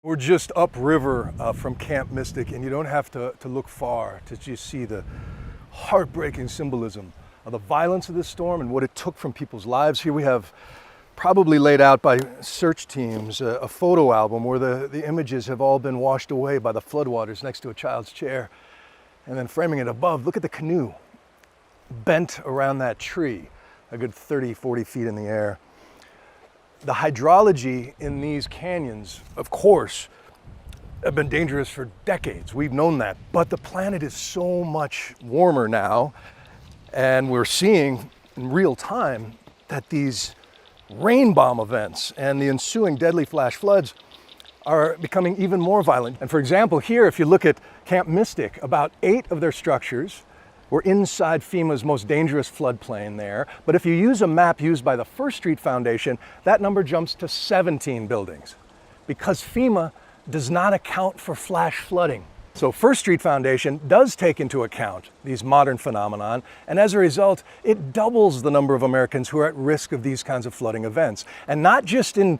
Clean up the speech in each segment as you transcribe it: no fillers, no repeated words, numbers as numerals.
We're just upriver from Camp Mystic, and you don't have to look far to just see the heartbreaking symbolism of the violence of this storm and what it took from people's lives. Here we have, probably laid out by search teams, a photo album where the images have all been washed away by the floodwaters next to a child's chair. And then framing it above, look at the canoe bent around that tree, a good 30, 40 feet in the air. The hydrology in these canyons, of course, have been dangerous for decades. We've known that, but the planet is so much warmer now, and we're seeing in real time that these rain bomb events and the ensuing deadly flash floods are becoming even more violent. And for example, here, if you look at Camp Mystic, about 8 of their structures were inside FEMA's most dangerous floodplain there. But if you use a map used by the First Street Foundation, that number jumps to 17 buildings because FEMA does not account for flash flooding. So First Street Foundation does take into account these modern phenomenon, and as a result, it doubles the number of Americans who are at risk of these kinds of flooding events. And not just in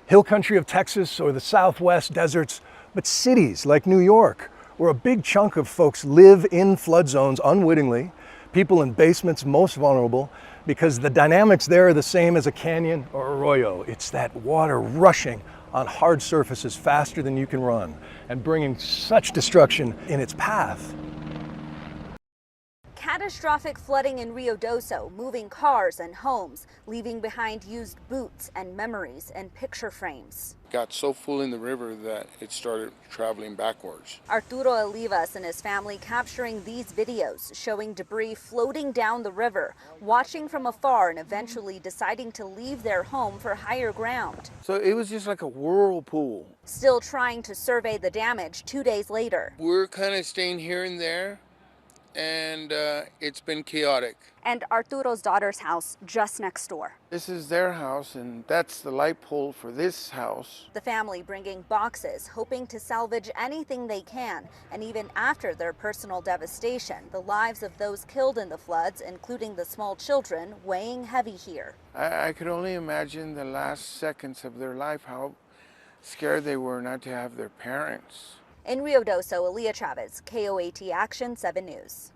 hill country of Texas or the Southwest deserts, but cities like New York, where a big chunk of folks live in flood zones unwittingly, people in basements most vulnerable, because the dynamics there are the same as a canyon or arroyo. It's that water rushing on hard surfaces faster than you can run and bringing such destruction in its path. Catastrophic flooding in Rio Doce, moving cars and homes, leaving behind used boots and memories and picture frames. Got so full in the river that it started traveling backwards. Arturo Olivas and his family capturing these videos showing debris floating down the river, watching from afar and eventually deciding to leave their home for higher ground. So it was just like a whirlpool. Still trying to survey the damage 2 days later. We're kind of staying here and there, and it's been chaotic. And Arturo's daughter's house just next door. This is their house, and that's the light pole for this house. The family bringing boxes, hoping to salvage anything they can. And even after their personal devastation, the lives of those killed in the floods, including the small children, weighing heavy here. I could only imagine the last seconds of their life, how scared they were not to have their parents. In Rio Doce, Aaliyah Chavez, KOAT Action 7 News.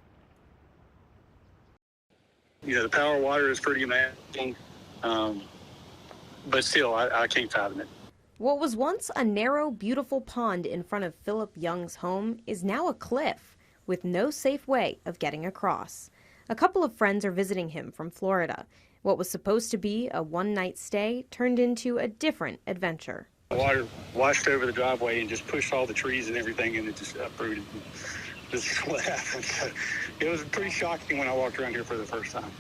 You know, the power of water is pretty amazing, but still, I can't fathom it. What was once a narrow, beautiful pond in front of Philip Young's home is now a cliff with no safe way of getting across. A couple of friends are visiting him from Florida. What was supposed to be a one-night stay turned into a different adventure. The water washed over the driveway and just pushed all the trees and everything, and it just uprooted. This is what happened. It was pretty shocking when I walked around here for the first time.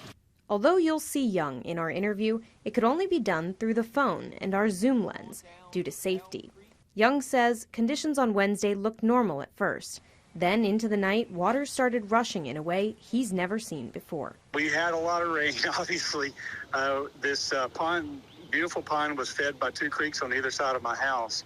Although you'll see Young in our interview, it could only be done through the phone and our Zoom lens due to safety. Young says conditions on Wednesday looked normal at first. Then into the night, water started rushing in a way he's never seen before. We had a lot of rain, obviously. This beautiful pond was fed by 2 creeks on either side of my house.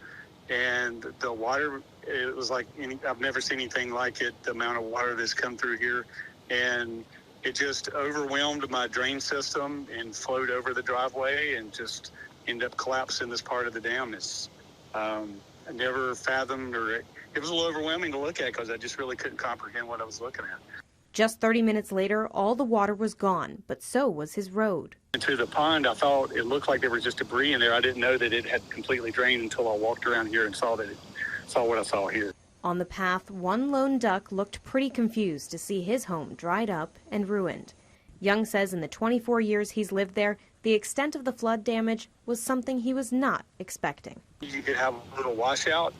And the water, it was like, I've never seen anything like it, the amount of water that's come through here. And it just overwhelmed my drain system and flowed over the driveway and just ended up collapsing this part of the dam. It's, I never fathomed, or it was a little overwhelming to look at because I just really couldn't comprehend what I was looking at. Just 30 minutes later, all the water was gone, but so was his road. Into the pond, I thought it looked like there was just debris in there. I didn't know that it had completely drained until I walked around here and saw what I saw here. On the path, one lone duck looked pretty confused to see his home dried up and ruined. Young says in the 24 years he's lived there, the extent of the flood damage was something he was not expecting. You could have a little washout.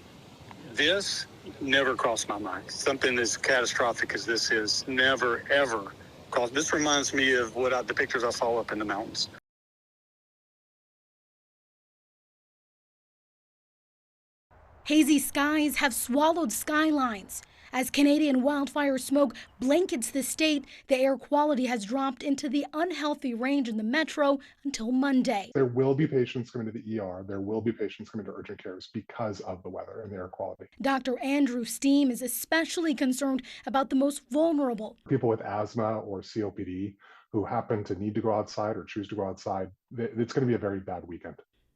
This never crossed my mind. Something as catastrophic as this is never, ever crossed. This reminds me of the pictures I saw up in the mountains. Hazy skies have swallowed skylines. As Canadian wildfire smoke blankets the state, the air quality has dropped into the unhealthy range in the metro until Monday. There will be patients coming to the ER. There will be patients coming to urgent cares because of the weather and the air quality. Dr. Andrew Steen is especially concerned about the most vulnerable. People with asthma or COPD who happen to need to go outside or choose to go outside, it's going to be a very bad weekend.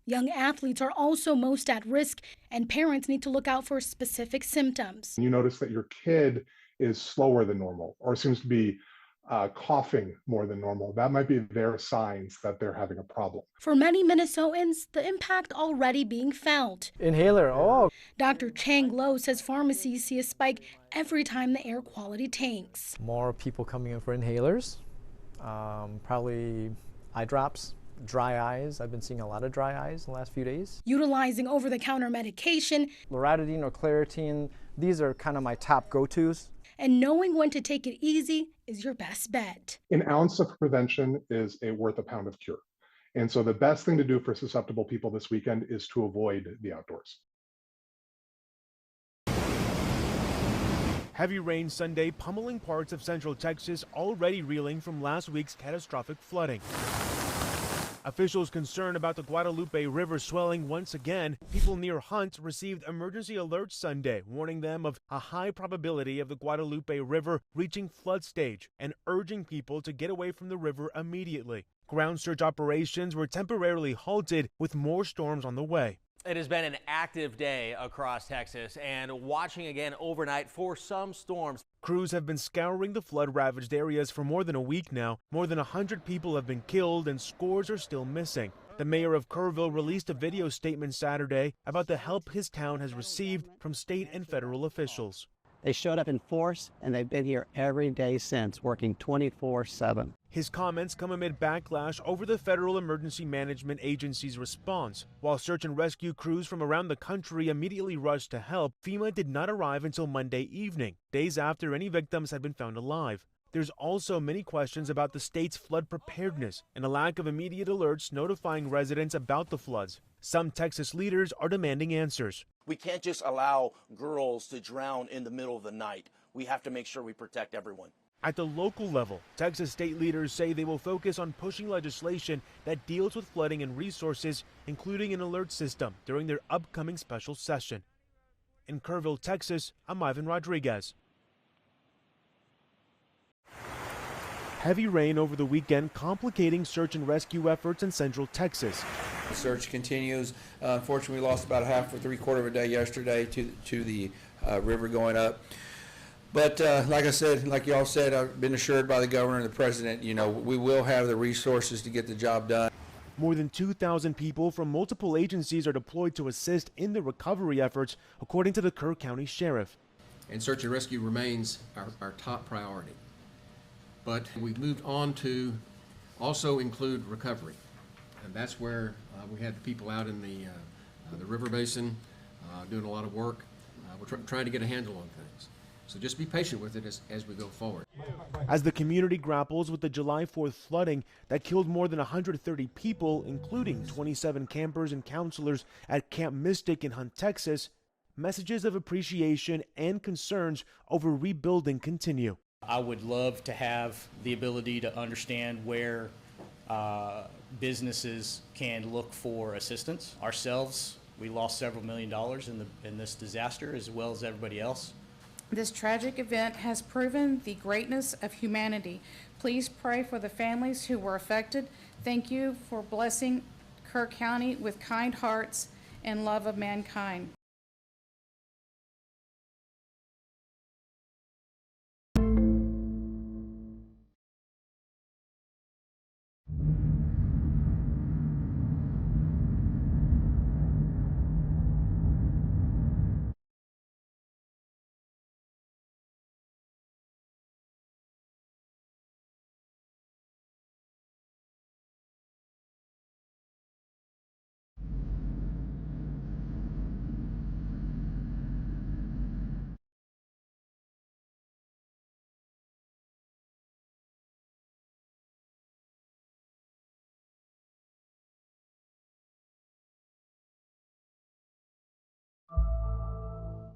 Young athletes are also most at risk, and parents need to look out for specific symptoms. You notice that your kid is slower than normal or seems to be coughing more than normal. That might be their signs that they're having a problem. For many Minnesotans, the impact already being felt. Inhaler, oh. Dr. Chang Lo says pharmacies see a spike every time the air quality tanks. More people coming in for inhalers, probably eye drops, dry eyes. I've been seeing a lot of dry eyes in the last few days. Utilizing over-the-counter medication. Loratadine or Claritin, these are kind of my top go-tos. And knowing when to take it easy is your best bet. An ounce of prevention is worth a pound of cure. And so the best thing to do for susceptible people this weekend is to avoid the outdoors. Heavy rain Sunday pummeling parts of central Texas, already reeling from last week's catastrophic flooding. Officials concerned about the Guadalupe River swelling once again. People near Hunt received emergency alerts Sunday, warning them of a high probability of the Guadalupe River reaching flood stage and urging people to get away from the river immediately. Ground search operations were temporarily halted with more storms on the way. It has been an active day across Texas and watching again overnight for some storms. Crews have been scouring the flood-ravaged areas for more than a week now. More than 100 people have been killed and scores are still missing. The mayor of Kerrville released a video statement Saturday about the help his town has received from state and federal officials. They showed up in force, and they've been here every day since, working 24/7. His comments come amid backlash over the Federal Emergency Management Agency's response. While search and rescue crews from around the country immediately rushed to help, FEMA did not arrive until Monday evening, days after any victims had been found alive. There's also many questions about the state's flood preparedness and a lack of immediate alerts notifying residents about the floods. Some Texas leaders are demanding answers. We can't just allow girls to drown in the middle of the night. We have to make sure we protect everyone. At the local level, Texas state leaders say they will focus on pushing legislation that deals with flooding and resources, including an alert system, during their upcoming special session. In Kerrville, Texas, I'm Ivan Rodriguez. Heavy rain over the weekend complicating search and rescue efforts in central Texas. The search continues. Unfortunately, we lost about a half or three-quarter of a day yesterday to the river going up. But like I said, like y'all said, I've been assured by the governor and the president, we will have the resources to get the job done. More than 2,000 people from multiple agencies are deployed to assist in the recovery efforts, according to the Kerr County Sheriff. And search and rescue remains our top priority. But we've moved on to also include recovery. And that's where we had the people out in the river basin doing a lot of work. We're trying to get a handle on things. So just be patient with it as we go forward. As the community grapples with the July 4th flooding that killed more than 130 people, including 27 campers and counselors at Camp Mystic in Hunt, Texas, messages of appreciation and concerns over rebuilding continue. I would love to have the ability to understand where businesses can look for assistance. Ourselves, we lost several $1 million in this disaster, as well as everybody else. This tragic event has proven the greatness of humanity. Please pray for the families who were affected. Thank you for blessing Kerr County with kind hearts and love of mankind.